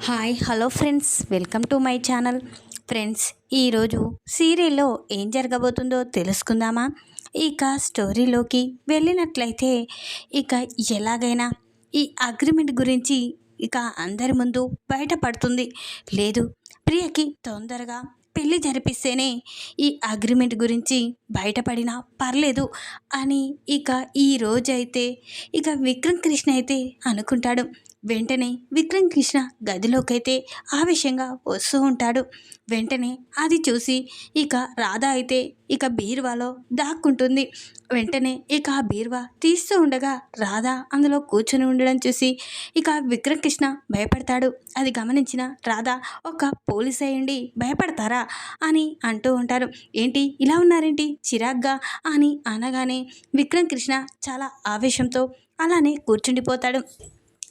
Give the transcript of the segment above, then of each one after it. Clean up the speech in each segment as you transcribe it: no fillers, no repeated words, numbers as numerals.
Hi hello friends, welcome to my channel. Friends, ఈరోజు సీరియల్లో ఏం జరగబోతుందో తెలుసుకుందామా? ఇక స్టోరీలోకి వెళ్ళినట్లయితే ఇక ఎలాగైనా ఈ అగ్రిమెంట్ గురించి ఇక అందరి ముందు బయటపడుతుంది. లేదు, ప్రియకి తొందరగా పెళ్లి జరిపిస్తేనే ఈ అగ్రిమెంట్ గురించి బయటపడినా పర్లేదు అని ఇక ఈ రోజైతే ఇక విక్రమ్ కృష్ణ అయితే అనుకుంటాడు. వెంటనే విక్రమ్ కృష్ణ గదిలోకైతే ఆవేశంగా వస్తూ ఉంటాడు. వెంటనే అది చూసి ఇక రాధ అయితే ఇక బీరువాలో దాక్కుంటుంది. వెంటనే ఇక ఆ బీరువా తీస్తూ ఉండగా రాధ అందులో కూర్చొని ఉండడం చూసి ఇక విక్రమ్ కృష్ణ భయపడతాడు. అది గమనించిన రాధ, ఒక పోలీస్ అయ్యండి భయపడతారా అని అంటూ ఉంటారు. ఏంటి ఇలా ఉన్నారేంటి చిరాగ్గా అని అనగానే విక్రమ్ కృష్ణ చాలా ఆవేశంతో అలానే కూర్చుండిపోతాడు.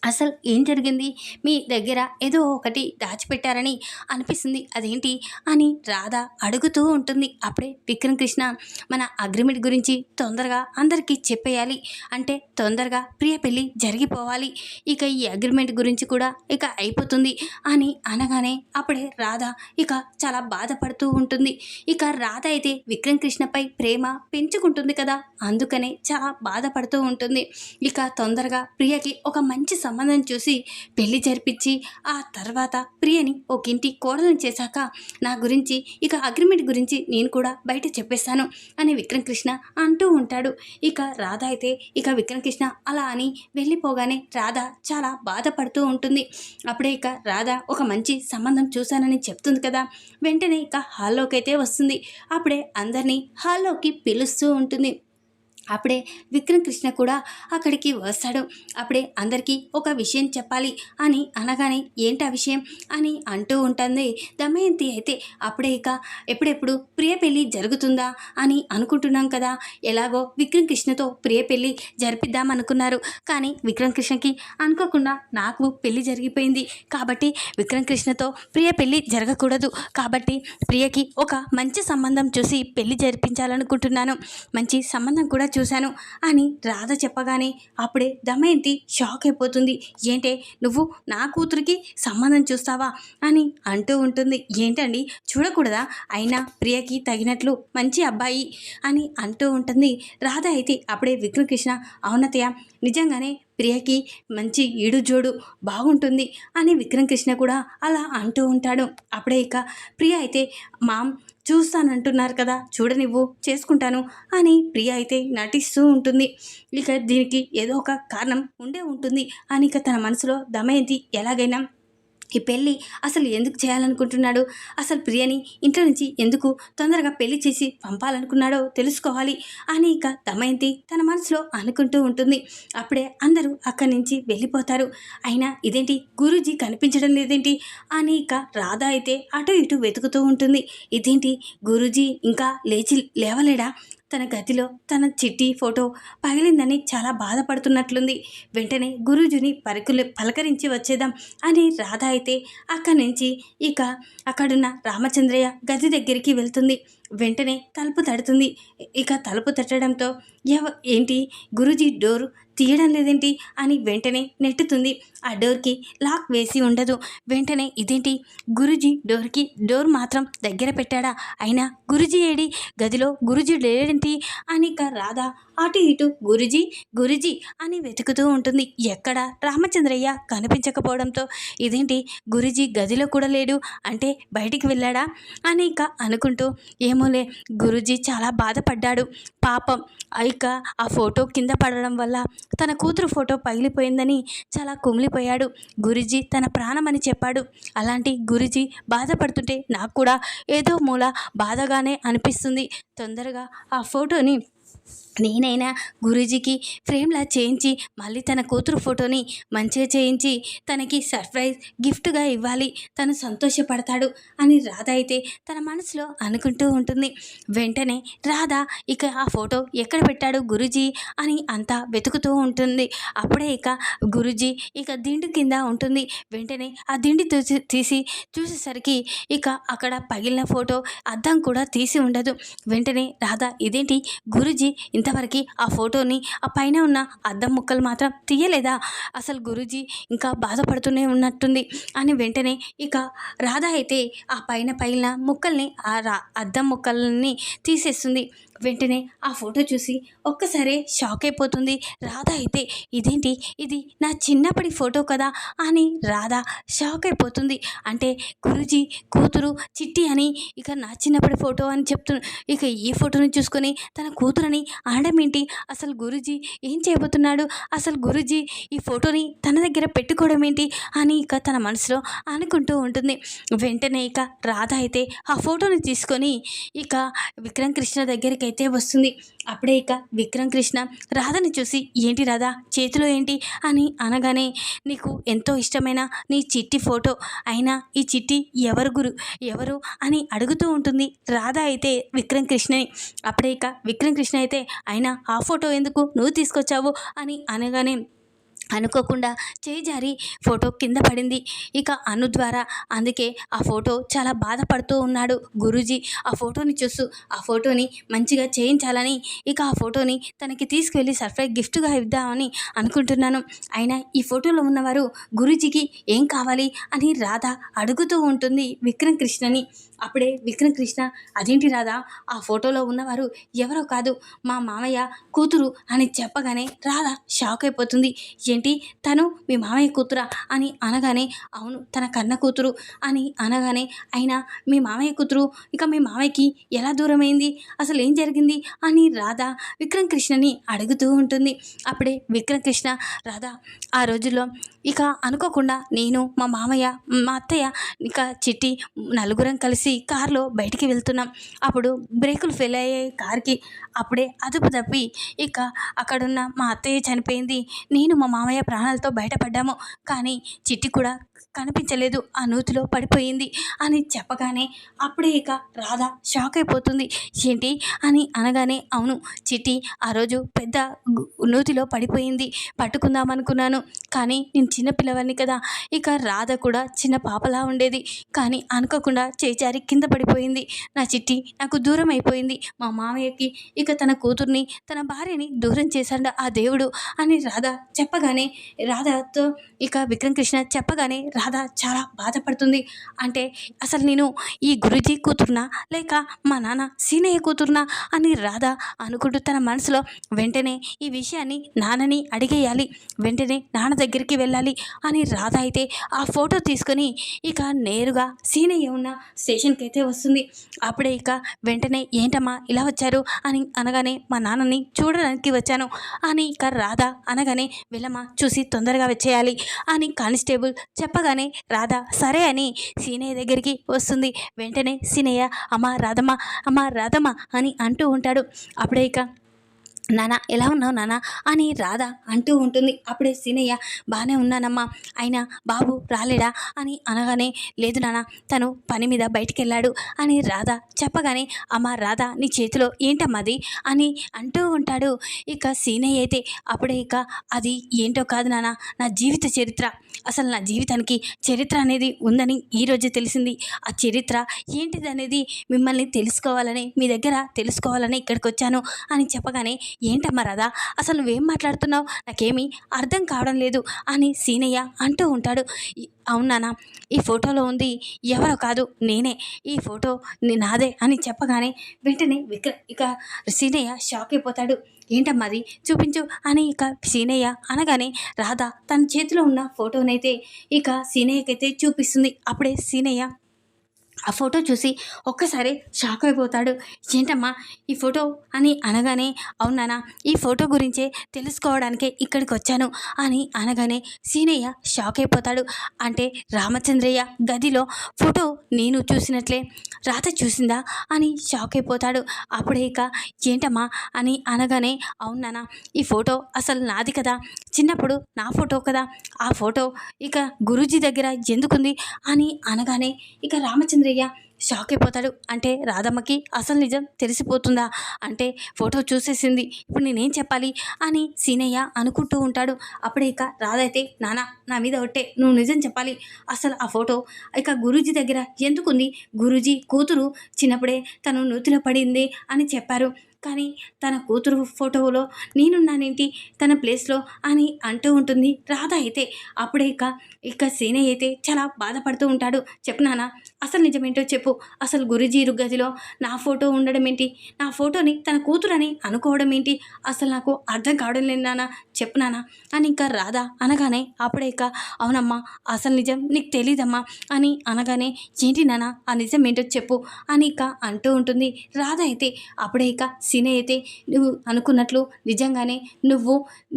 అసలు ఏం జరిగింది? మీ దగ్గర ఏదో ఒకటి దాచిపెట్టారని అనిపిస్తుంది, అదేంటి అని రాధ అడుగుతూ ఉంటుంది. అప్పుడే విక్రమ్ కృష్ణ, మన అగ్రిమెంట్ గురించి తొందరగా అందరికీ చెప్పేయాలి, అంటే తొందరగా ప్రియ పెళ్ళి జరిగిపోవాలి, ఇక ఈ అగ్రిమెంట్ గురించి కూడా ఇక అయిపోతుంది అని అనగానే అప్పుడే రాధ ఇక చాలా బాధపడుతూ ఉంటుంది. ఇక రాధ అయితే విక్రమ్ కృష్ణపై ప్రేమ పెంచుకుంటుంది కదా, అందుకనే చాలా బాధపడుతూ ఉంటుంది. ఇక తొందరగా ప్రియకి ఒక మంచి సంబంధం చూసి పెళ్లి జరిపించి ఆ తర్వాత ప్రియని ఒక ఇంటి కోడలను చేశాక నా గురించి ఇక అగ్రిమెంట్ గురించి నేను కూడా బయట చెప్పేస్తాను అని విక్రమ్ కృష్ణ అంటూ ఉంటాడు. ఇక రాధ అయితే ఇక విక్రమ్ కృష్ణ అలా అని వెళ్ళిపోగానే రాధ చాలా బాధపడుతూ ఉంటుంది. అప్పుడే ఇక రాధ ఒక మంచి సంబంధం చూశానని చెప్తుంది కదా, వెంటనే ఇక హాల్లోకి అయితే వస్తుంది. అప్పుడే అందరినీ హాల్లోకి పిలుస్తూ ఉంటుంది. అప్పుడే విక్రమ్ కృష్ణ కూడా అక్కడికి వస్తాడు. అప్పుడే అందరికీ ఒక విషయం చెప్పాలి అని అనగానే ఏంటి ఆ విషయం అని అంటూ ఉంటుంది దమయంతి అయితే. అప్పుడే ఇక ఎప్పుడెప్పుడు ప్రియ పెళ్ళి జరుగుతుందా అని అనుకుంటున్నాం కదా, ఎలాగో విక్రమ్ కృష్ణతో ప్రియ పెళ్ళి జరిపిద్దాం అనుకున్నారు, కానీ విక్రమ్ కృష్ణకి అనుకోకుండా నాకు పెళ్ళి జరిగిపోయింది, కాబట్టి విక్రమ్ కృష్ణతో ప్రియ పెళ్ళి జరగకూడదు, కాబట్టి ప్రియకి ఒక మంచి సంబంధం చూసి పెళ్ళి జరిపించాలనుకుంటున్నాను, మంచి సంబంధం కూడా చూశాను అని రాధ చెప్పగానే అప్పుడే దమయంతి షాక్ అయిపోతుంది. ఏంటే నువ్వు నా కూతురికి సంబంధం చూస్తావా అని అంటూ ఉంటుంది. ఏంటండి చూడకూడదా, అయినా ప్రియకి తగినట్లు మంచి అబ్బాయి అని అంటూ ఉంటుంది రాధ అయితే. అప్పుడే విక్రమ్ కృష్ణ, అవునతయ్య నిజంగానే ప్రియకి మంచి ఈడు జోడు బాగుంటుంది అని విక్రమ్ కృష్ణ కూడా అలా అంటూ ఉంటాడు. అప్పుడే ఇక ప్రియ అయితే, మామ్ చూస్తానంటున్నారు కదా, చూడనివ్వు చేసుకుంటాను అని ప్రియ అయితే నటిస్తూ ఉంటుంది. ఇక దీనికి ఏదో ఒక కారణం ఉండే ఉంటుంది అని ఇక తన మనసులో దమయంతి ఎలాగైనా ఈ పెళ్ళి అసలు ఎందుకు చేయాలనుకుంటున్నాడు, అసలు ప్రియని ఇంట్లో నుంచి ఎందుకు తొందరగా పెళ్లి చేసి పంపాలనుకున్నాడో తెలుసుకోవాలి అని ఇక దమయంతి తన మనసులో అనుకుంటూ ఉంటుంది. అప్పుడే అందరూ అక్కడి నుంచి వెళ్ళిపోతారు. అయినా ఇదేంటి గురూజీ కనిపించడం లేదేంటి అని ఇక రాధ అయితే అటు ఇటు వెతుకుతూ ఉంటుంది. ఇదేంటి గురూజీ ఇంకా లేవలేడా, తన గదిలో తన చిట్టి ఫోటో పగిలిందని చాలా బాధపడుతున్నట్లుంది, వెంటనే గురూజీని పలకరించి వచ్చేద్దాం అని రాధ అయితే అక్కడి నుంచి ఇక అక్కడున్న రామచంద్రయ్య గది దగ్గరికి వెళ్తుంది. వెంటనే తలుపు తడుతుంది. ఇక తలుపు తట్టడంతో ఏంటి గురూజీ డోరు తీయడం లేదేంటి అని వెంటనే నెట్టుతుంది. ఆ డోర్కి లాక్ వేసి ఉండదు. వెంటనే ఇదేంటి గురూజీ డోర్ మాత్రం దగ్గర పెట్టాడా, అయినా గురూజీ ఏడి, గదిలో గురూజీ లేడేంటి అని ఇక రాధ అటు ఇటు గురూజీ అని వెతుకుతూ ఉంటుంది. ఎక్కడ రామచంద్రయ్య కనిపించకపోవడంతో ఇదేంటి గురూజీ గదిలో కూడా లేడు, అంటే బయటికి వెళ్ళాడా అని ఇక అనుకుంటూ, ఏమోలే గురూజీ చాలా బాధపడ్డాడు పాపం, ఇక ఆ ఫోటో కింద పడడం వల్ల తన కూతురు ఫోటో పగిలిపోయిందని చాలా కుమిలిపోయాడు. గురూజీ తన ప్రాణమని చెప్పాడు. అలాంటి గురూజీ బాధపడుతుంటే నాకు కూడా ఏదో మూల బాధగానే అనిపిస్తుంది. తొందరగా ఆ ఫోటోని నేనైనా గురూజీకి ఫ్రేమ్లా చేయించి మళ్ళీ తన కూతురు ఫోటోని మంచిగా చేయించి తనకి సర్ప్రైజ్ గిఫ్ట్గా ఇవ్వాలి, తను సంతోషపడతాడు అని రాధ అయితే తన మనసులో అనుకుంటూ ఉంటుంది. వెంటనే రాధ ఇక ఆ ఫోటో ఎక్కడ పెట్టాడు గురూజీ అని అంతా వెతుకుతూ ఉంటుంది. అప్పుడే ఇక గురూజీ ఇక దిండు కింద ఉంటుంది. వెంటనే ఆ దిండి తీసి చూసేసరికి ఇక అక్కడ పగిలిన ఫోటో అద్దం కూడా తీసి ఉండదు. వెంటనే రాధ, ఇదేంటి గురూజీ ఇంతవరకు ఆ ఫోటోని ఆ పైన ఉన్న అద్దం ముక్కలు మాత్రం తీయలేదా? అసలు గురూజీ ఇంకా బాధపడుతూనే ఉన్నట్టుంది అని వెంటనే ఇక రాధ అయితే ఆ పైన పైన ముక్కల్ని అద్దం ముక్కల్ని తీసేస్తుంది. వెంటనే ఆ ఫోటో చూసి ఒక్కసారే షాక్ అయిపోతుంది రాధ అయితే. ఇదేంటి, ఇది నా చిన్నప్పటి ఫోటో కదా అని రాధ షాక్ అయిపోతుంది. అంటే గురూజీ కూతురు చిట్టి అని ఇక నా చిన్నప్పటి ఫోటో అని ఇక ఈ ఫోటోని చూసుకొని తన కూతురని అనడం ఏంటి? అసలు గురూజీ ఏం చేయబోతున్నాడు? అసలు గురూజీ ఈ ఫోటోని తన దగ్గర పెట్టుకోవడం ఏంటి అని ఇక తన మనసులో అనుకుంటూ ఉంటుంది. వెంటనే ఇక రాధ అయితే ఆ ఫోటోని తీసుకొని ఇక విక్రమ్ కృష్ణ దగ్గరికి అయితే వస్తుంది. అప్పుడే ఇక విక్రమ్ కృష్ణ రాధని చూసి, ఏంటి రాధ చేతిలో ఏంటి అని అనగానే, నీకు ఎంతో ఇష్టమైన నీ చిట్టి ఫోటో, అయినా ఈ చిట్టి ఎవరు అని అడుగుతూ ఉంటుంది రాధ అయితే విక్రమ్ కృష్ణని. అప్పుడే ఇక విక్రమ్ కృష్ణ అయితే, అయినా ఆ ఫోటో ఎందుకు నువ్వు తీసుకొచ్చావు అని అనగానే, అనుకోకుండా చేయి జారి ఫోటో కింద పడింది ఇక అను ద్వారా. అందుకే ఆ ఫోటో చాలా బాధపడుతూ ఉన్నాడు గురూజీ. ఆ ఫోటోని చూస్తూ ఆ ఫోటోని మంచిగా చేయించాలని ఇక ఆ ఫోటోని తనకి తీసుకువెళ్ళి సర్ప్రైజ్ గిఫ్ట్గా ఇద్దామని అనుకుంటున్నాను. అయినా ఈ ఫోటోలో ఉన్నవారు గురూజీకి ఏం కావాలి అని రాధ అడుగుతూ ఉంటుంది విక్రమ్ కృష్ణని. అప్పుడే విక్రమ్ కృష్ణ, అదేంటి రాధా, ఆ ఫోటోలో ఉన్నవారు ఎవరో కాదు మా మామయ్య కూతురు అని చెప్పగానే రాధ షాక్ అయిపోతుంది. ఏంటి, తను మీ మామయ్య కూతురా అని అనగానే, అవును తన కన్న కూతురు అని అనగానే, అయినా మీ మామయ్య కూతురు ఇక మీ మామయ్యకి ఎలా దూరమైంది, అసలు ఏం జరిగింది అని రాధ విక్రమ్ కృష్ణని అడుగుతూ ఉంటుంది. అప్పుడే విక్రమ్ కృష్ణ, రాధా ఆ రోజుల్లో ఇక అనుకోకుండా నేను మా మామయ్య మా అత్తయ్య ఇక చిట్టి నలుగురం కలిసి కారులో బయటికి వెళ్తున్నాం. అప్పుడు బ్రేకులు ఫెయిల్ అయ్యాయి కార్కి. అప్పుడే అదుపు తప్పి ఇక అక్కడున్న మా అత్తయ్య చనిపోయింది, నేను మా మామయ్య ప్రాణాలతో బయటపడ్డాము. కానీ చిట్టి కూడా కనిపించలేదు, ఆ నూతిలో పడిపోయింది అని చెప్పగానే అప్పుడే ఇక రాధ షాక్ అయిపోతుంది. ఏంటి అని అనగానే, అవును చిట్టి ఆ రోజు పెద్ద నూతిలో పడిపోయింది, పట్టుకుందామనుకున్నాను కానీ నేను చిన్న పిల్లవాడిని కదా, ఇక రాధ కూడా చిన్న పాపలా ఉండేది, కానీ అనుకోకుండా చేచారి కింద పడిపోయింది. నా చిట్టి నాకు దూరం అయిపోయింది, మా మామయ్యకి ఇక తన కూతుర్ని తన భార్యని దూరం చేశాడు ఆ దేవుడు అని రాధ చెప్పగానే, రాధతో ఇక విక్రమ్ కృష్ణ చెప్పగానే రాధ చాలా బాధపడుతుంది. అంటే అసలు నేను ఈ గురూజీ కూతురునా లేక మా నాన్న సీనయ్య కూతురునా అని రాధ అనుకుంటూ తన మనసులో వెంటనే ఈ విషయాన్ని నాన్నని అడిగేయాలి, వెంటనే నాన్న దగ్గరికి వెళ్ళాలి అని రాధ అయితే ఆ ఫోటో తీసుకొని ఇక నేరుగా సీనయ్య ఉన్న స్టేషన్కి అయితే వస్తుంది. అప్పుడే ఇక వెంటనే, ఏంటమ్మా ఇలా వచ్చారు అని అనగానే, మా నాన్నని చూడడానికి వచ్చాను అని ఇక రాధ అనగానే, వెళ్ళమ్మా చూసి తొందరగా వచ్చేయాలి అని కానిస్టేబుల్ చెప్పగానే రాధ సరే అని సీనయ్య దగ్గరికి వస్తుంది. వెంటనే సీనయ్య, అమ్మ రాధమ్మ అని అంటూ ఉంటాడు. అప్పుడే ఇక, నాన్న ఎలా ఉన్నావు నాన్న అని రాధ అంటూ ఉంటుంది. అప్పుడే సీనయ్య, బాగానే ఉన్నానమ్మా, అయినా బాబు రాలేడా అని అనగానే, లేదు నాన్న తను పని మీద బయటికి వెళ్ళాడు అని రాధ చెప్పగానే, అమ్మ రాధ నీ చేతిలో ఏంటమ్మది అని అంటూ ఉంటాడు ఇక సీనయ్య అయితే. అప్పుడే ఇక, అది ఏంటో కాదు నాన్న, నా జీవిత చరిత్ర, అసలు నా జీవితానికి చరిత్ర అనేది ఉందని ఈరోజే తెలిసింది. ఆ చరిత్ర ఏంటిది అనేది మిమ్మల్ని తెలుసుకోవాలని, మీ దగ్గర తెలుసుకోవాలని ఇక్కడికి వచ్చాను అని చెప్పగానే, ఏంటమ్మా రాధా అసలు నువ్వేం మాట్లాడుతున్నావు, నాకేమీ అర్థం కావడం లేదు అని సీనయ్య అంటూ ఉంటాడు. అవునానా, ఈ ఫోటోలో ఉంది ఎవరో కాదు నేనే, ఈ ఫోటో నాదే అని చెప్పగానే వెంటనే ఇక సీనయ్య షాక్ అయిపోతాడు. ఏంటమ్మా అది చూపించు అని ఇక సీనయ్య అనగానే రాధ తన చేతిలో ఉన్న ఫోటోనైతే ఇక సీనయ్యకైతే చూపిస్తుంది. అప్పుడే సీనయ్య ఆ ఫోటో చూసి ఒక్కసారి షాక్ అయిపోతాడు. ఏంటమ్మా ఈ ఫోటో అని అనగానే, అవునానా ఈ ఫోటో గురించే తెలుసుకోవడానికే ఇక్కడికి వచ్చాను అని అనగానే సీనయ్య షాక్ అయిపోతాడు. అంటే రామచంద్రయ్య గదిలో ఫోటో నేను చూసినట్లే రాధ చూసిందా అని షాక్ అయిపోతాడు. అప్పుడే ఇక, ఏంటమ్మా అని అనగానే, అవునానా ఈ ఫోటో అసలు నాది కదా, చిన్నప్పుడు నా ఫోటో కదా, ఆ ఫోటో ఇక గురూజీ దగ్గర ఎందుకుంది అని అనగానే ఇక రామచంద్రయ్య షాక్ అయిపోతాడు. అంటే రాధమ్మకి అసలు నిజం తెలిసిపోతుందా, అంటే ఫోటో చూసేసింది, ఇప్పుడు నేనేం చెప్పాలి అని సీనయ్య అనుకుంటూ ఉంటాడు. అప్పుడే ఇక రాధ అయితే, నాన్న నా మీద ఒట్టే, నువ్వు నిజం చెప్పాలి, అసలు ఆ ఫోటో ఇక గురూజీ దగ్గర ఎందుకుంది, గురూజీ కూతురు చిన్నప్పుడే తను నూతిలో పడింది అని చెప్పారు, కానీ తన కూతురు ఫోటోలో నేనున్నానేంటి తన ప్లేస్లో అని అంటూ ఉంటుంది రాధ అయితే. అప్పుడే ఇక సీనయ్య అయితే చాలా బాధపడుతూ ఉంటాడు. చెప్పు నాన్న, అసలు నిజమేంటో చెప్పు. అసలు గురూజీ గదిలో నా ఫోటో ఉండడం ఏంటి, నా ఫోటోని తన కూతురని అనుకోవడం ఏంటి, అసలు నాకు అర్థం కావడం లేదు నాన్న, చెప్పు నాన్న అని ఇంకా రాధ అనగానే అప్పుడే అవునమ్మా అసలు నిజం నీకు తెలీదమ్మా అని అనగానే ఏంటి నాన్న ఆ నిజం ఏంటో చెప్పు అని అంటూ ఉంటుంది రాధ అయితే. అప్పుడే సీనయ్య అయితే నువ్వు అనుకున్నట్లు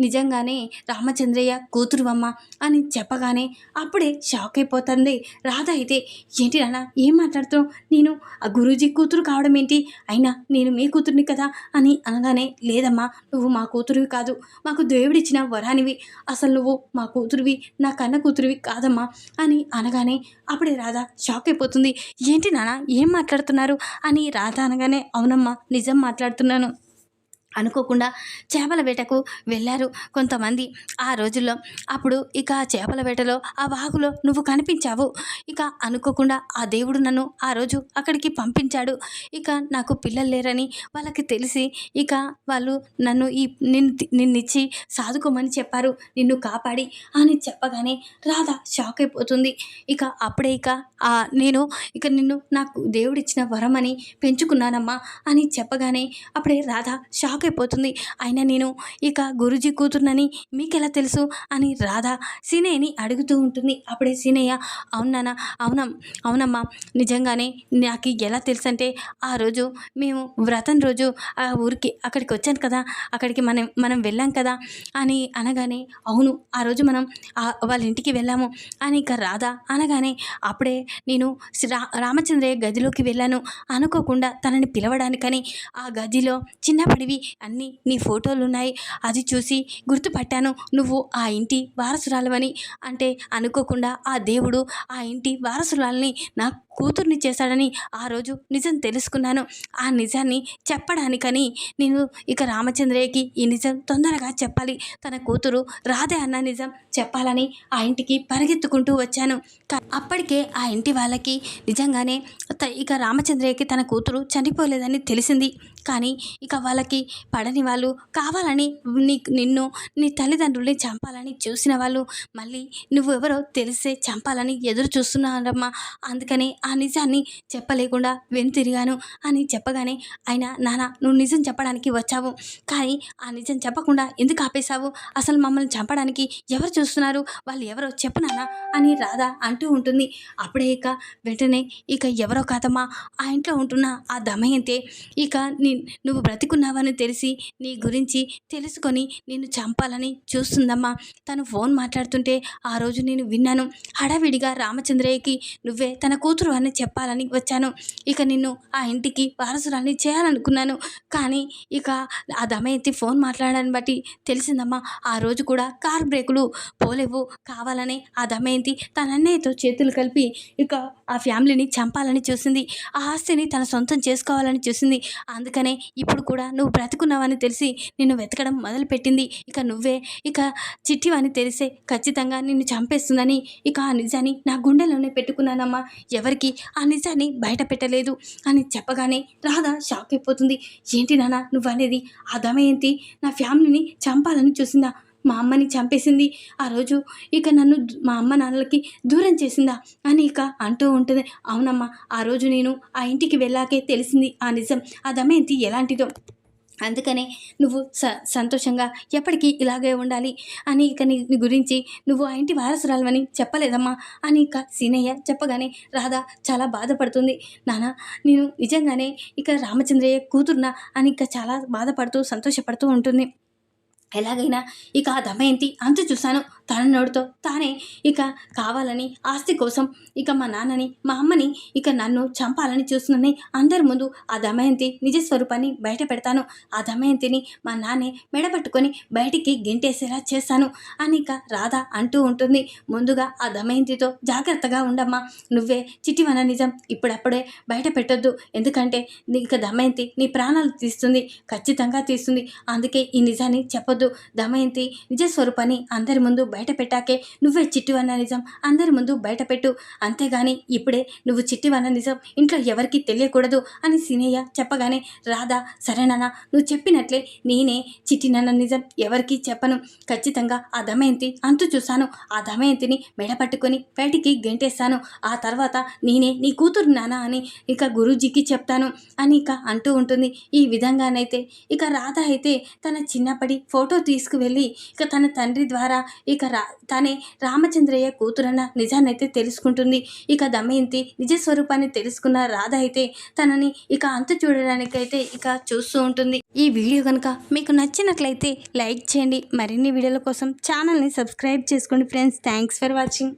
నిజంగానే రామచంద్రయ్య కూతురువమ్మ అని చెప్పగానే అప్పుడే షాక్ అయిపోతుంది రాధ అయితే. ఏంటి నాన్న ఏం మాట్లాడుతున్నావు, నేను ఆ గురూజీ కూతురు కావడం ఏంటి, అయినా నేను మీ కూతుర్ని కదా అని అనగానే లేదమ్మా నువ్వు మా కూతురివి కాదు, మాకు దేవుడిచ్చిన వరానివి, అసలు నువ్వు మా కూతురివి నా కన్న కూతురివి కాదమ్మా అని అనగానే అప్పుడే రాధ షాక్ అయిపోతుంది. ఏంటి నాన్న ఏం మాట్లాడుతున్నారు అని రాధ అనగానే అవునమ్మా నిజం మాట్లాడుతున్నాను, అనుకోకుండా చేపల వేటకు వెళ్ళారు కొంతమంది ఆ రోజుల్లో. అప్పుడు చేపల వేటలో ఆ వాగులో నువ్వు కనిపించావు. అనుకోకుండా ఆ దేవుడు నన్ను ఆ రోజు అక్కడికి పంపించాడు. నాకు పిల్లలు లేరని వాళ్ళకి తెలిసి వాళ్ళు నన్ను నిన్నిచ్చి సాదుకోమని చెప్పారు, నిన్ను కాపాడి అని చెప్పగానే రాధ షాక్ అయిపోతుంది. అప్పుడే నేను నిన్ను నాకు దేవుడిచ్చిన వరం అని పెంచుకున్నానమ్మా అని చెప్పగానే అప్పుడే రాధ షాక్ అయిపోతుంది. అయినా నేను గురూజీ కూతురునని మీకెలా తెలుసు అని రాధ సీనయ్యని అడుగుతూ ఉంటుంది. అప్పుడే సీనయ్య అవునమ్మా నిజంగానే నాకు ఎలా తెలుసు అంటే ఆ రోజు మేము వ్రతం రోజు ఆ ఊరికి అక్కడికి వచ్చాను కదా, అక్కడికి మనం వెళ్ళాం కదా అని అనగానే అవును ఆ రోజు మనం వాళ్ళ ఇంటికి వెళ్ళాము అని రాధ అనగానే అప్పుడే నేను రామచంద్రయ్య గదిలోకి వెళ్ళాను, అనుకోకుండా తనని పిలవడానికని ఆ గదిలో చిన్నపడివి అన్నీ నీ ఫోటోలు ఉన్నాయి, అది చూసి గుర్తుపట్టాను నువ్వు ఆ ఇంటి వారసురాలవని. అంటే అనుకోకుండా ఆ దేవుడు ఆ ఇంటి వారసురాలని నా కూతుర్ని చేశాడని ఆ రోజు నిజం తెలుసుకున్నాను. ఆ నిజాన్ని చెప్పడానికని నేను రామచంద్రయ్యకి ఈ నిజం తొందరగా చెప్పాలి, తన కూతురు రాధే అన్న నిజం చెప్పాలని ఆ ఇంటికి పరిగెత్తుకుంటూ వచ్చాను. అప్పటికే ఆ ఇంటి వాళ్ళకి నిజంగానే రామచంద్రయ్యకి తన కూతురు చనిపోలేదని తెలిసింది. కానీ వాళ్ళకి పడని వాళ్ళు కావాలని నిన్ను నీ తల్లిదండ్రుల్ని చంపాలని చూసిన వాళ్ళు మళ్ళీ నువ్వెవరో తెలిసే చంపాలని ఎదురు చూస్తున్నారమ్మా, అందుకని ఆ నిజాన్ని చెప్పలేకుండా వెనుతిరిగాను అని చెప్పగానే అయినా నాన్న నువ్వు నిజం చెప్పడానికి వచ్చావు, కానీ ఆ నిజం చెప్పకుండా ఎందుకు ఆపేశావు, అసలు మమ్మల్ని చంపడానికి ఎవరు చూస్తున్నారు, వాళ్ళు ఎవరో చెప్పు నాన్న అని రాధ అంటూ ఉంటుంది. అప్పుడే వెంటనే ఎవరో కాదమ్మా ఆ ఇంట్లో ఉంటున్న ఆ దమయంతే నువ్వు బ్రతికున్నావని తెలిసి నీ గురించి తెలుసుకొని నిన్ను చంపాలని చూస్తుందమ్మా. తను ఫోన్ మాట్లాడుతుంటే ఆ రోజు నేను విన్నాను, హడావిడిగా రామచంద్రయ్యకి నువ్వే తన కూతురు అని చెప్పాలని వచ్చాను, నిన్ను ఆ ఇంటికి వారసురాల్ని చేయాలనుకున్నాను, కానీ ఆ దమయంతి ఫోన్ మాట్లాడడాన్ని బట్టి తెలిసిందమ్మా ఆ రోజు కూడా కార్ బ్రేకులు పోలేవు, కావాలనే ఆ దమయంతి తన అన్నయ్యతో చేతులు కలిపి ఆ ఫ్యామిలీని చంపాలని చూసింది, ఆ ఆస్తిని తన సొంతం చేసుకోవాలని చూసింది, అందుకనే ఇప్పుడు కూడా నువ్వు బ్రతుకున్నావని తెలిసి నిన్ను వెతకడం మొదలుపెట్టింది, నువ్వే చిట్టివని తెలిసే ఖచ్చితంగా నిన్ను చంపేస్తుందని ఆ నిజాన్ని నా గుండెలోనే పెట్టుకున్నానమ్మా, ఎవరికి ఆ నిజాన్ని బయట పెట్టలేదు అని చెప్పగానే రాధ షాక్ అయిపోతుంది. ఏంటి నాన్న నువ్వు అనేది, ఆ దమయంతి నా ఫ్యామిలీని చంపాలని చూసిందా, మా అమ్మని చంపేసింది, ఆ రోజు నన్ను మా అమ్మ నాన్నలకి దూరం చేసిందా అని అంటూ ఉంటుంది. అవునమ్మా ఆ రోజు నేను ఆ ఇంటికి వెళ్ళాకే తెలిసింది ఆ నిజం, ఆ దమయంతి ఎలాంటిదో, అందుకనే నువ్వు సంతోషంగా ఎప్పటికీ ఇలాగే ఉండాలి అని నీ గురించి నువ్వు ఆ ఇంటి వారసురాలవని చెప్పలేదమ్మా అని సీనయ్య చెప్పగానే రాధ చాలా బాధపడుతుంది. నాన్న నేను నిజంగానే రామచంద్రయ్య కూతురునా అని చాలా బాధపడుతూ సంతోషపడుతూ ఉంటుంది. ఎలాగైనా ఆ దమయంతి అంతు చూశాను, తన నోటితో తానే కావాలని ఆస్తి కోసం మా నాన్నని మా అమ్మని నన్ను చంపాలని చూస్తుందని అందరి ముందు ఆ దమయంతి నిజస్వరూపాన్ని బయట పెడతాను, ఆ దమయంతిని మా నాన్నే మెడపట్టుకొని బయటికి గెంటేసేలా చేస్తాను అని రాధ అంటూ ఉంటుంది. ముందుగా ఆ దమయంతితో జాగ్రత్తగా ఉండమ్మా, నువ్వే చిట్టివన్న నిజం ఇప్పుడప్పుడే బయట పెట్టొద్దు, ఎందుకంటే దమయంతి నీ ప్రాణాలు తీస్తుంది, ఖచ్చితంగా తీస్తుంది, అందుకే ఈ నిజాన్ని చెప్పొద్దు, దమయంతి నిజస్వరూపాన్ని అందరి ముందు బయట పెట్టాకే నువ్వే చిట్టివన్న నిజం అందరి ముందు బయట పెట్టు, అంతేగాని ఇప్పుడే నువ్వు చిట్టివన్న నిజం ఇంట్లో ఎవరికీ తెలియకూడదు అని సీనయ్య చెప్పగానే రాధ సరేనన్నా నువ్వు చెప్పినట్లే నేనే చిట్టినన్న నిజం ఎవరికీ చెప్పను, ఖచ్చితంగా ఆ దమయంతి అంతు చూశాను, ఆ దమయంతిని మెడ పట్టుకొని బయటికి గెంటేస్తాను, ఆ తర్వాత నేనే నీ కూతురు నానా అని ఇక గురూజీకి చెప్తాను అని ఇక అంటూ ఉంటుంది. ఈ విధంగానైతే ఇక రాధ అయితే తన చిన్నప్పటి ఫోటో తీసుకువెళ్ళి ఇక తన తండ్రి ద్వారా ఇక తనే రామచంద్రయ్య కూతురన్న నిజాన్నైతే తెలుసుకుంటుంది. ఇక దమయంతి నిజ స్వరూపాన్ని తెలుసుకున్న రాధ అయితే తనని ఇక అంతు చూడడానికైతే ఇక చూస్తూ ఉంటుంది. ఈ వీడియో కనుక మీకు నచ్చినట్లయితే లైక్ చేయండి. మరిన్ని వీడియోల కోసం ఛానల్ని సబ్స్క్రైబ్ చేసుకోండి ఫ్రెండ్స్. Thanks for watching.